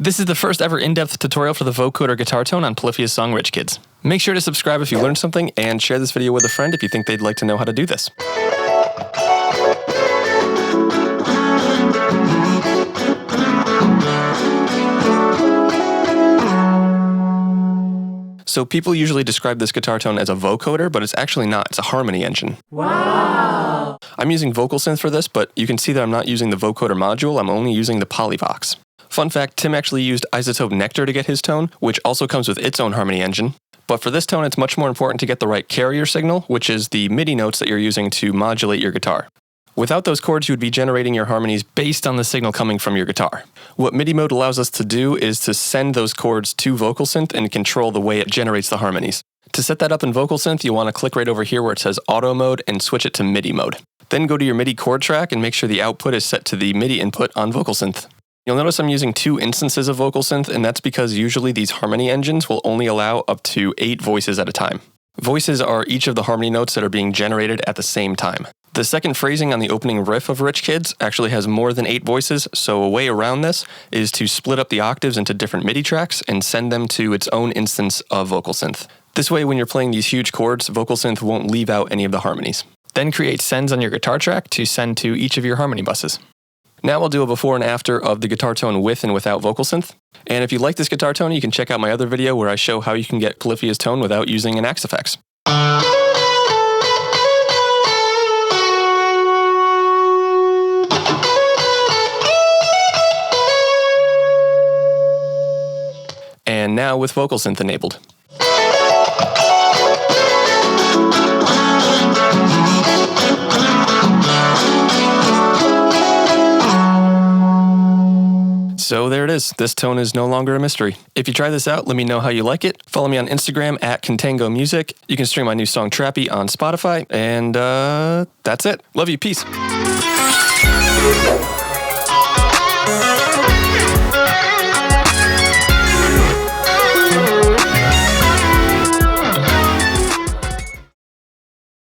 This is the first ever in-depth tutorial for the Vocoder guitar tone on Polyphia's song Rich Kids. Make sure to subscribe if you learned something, and share this video with a friend if you think they'd like to know how to do this. So people usually describe this guitar tone as a vocoder, but it's actually not. It's a harmony engine. Wow! I'm using vocal synth for this, but you can see that I'm not using the vocoder module. I'm only using the Polyvox. Fun fact, Tim actually used isotope Nectar to get his tone, which also comes with its own harmony engine. But for this tone, it's much more important to get the right carrier signal, which is the MIDI notes that you're using to modulate your guitar. Without those chords, you would be generating your harmonies based on the signal coming from your guitar. What MIDI mode allows us to do is to send those chords to Vocal Synth and control the way it generates the harmonies. To set that up in Vocal Synth, you want to click right over here where it says Auto Mode and switch it to MIDI mode. Then go to your MIDI chord track and make sure the output is set to the MIDI input on Vocal Synth. You'll notice I'm using 2 instances of Vocal Synth, and that's because usually these harmony engines will only allow up to 8 voices at a time. Voices are each of the harmony notes that are being generated at the same time. The second phrasing on the opening riff of Rich Kids actually has more than 8 voices, so a way around this is to split up the octaves into different MIDI tracks and send them to its own instance of Vocal Synth. This way, when you're playing these huge chords, Vocal Synth won't leave out any of the harmonies. Then create sends on your guitar track to send to each of your harmony buses. Now I'll do a before and after of the guitar tone with and without Vocal Synth. And if you like this guitar tone, you can check out my other video where I show how you can get Polyphia's tone without using an Axe-Fx. And now with Vocal Synth enabled. So there it is. This tone is no longer a mystery. If you try this out, let me know how you like it. Follow me on Instagram at Contango Music. You can stream my new song Trappy on Spotify. And that's it. Love you. Peace.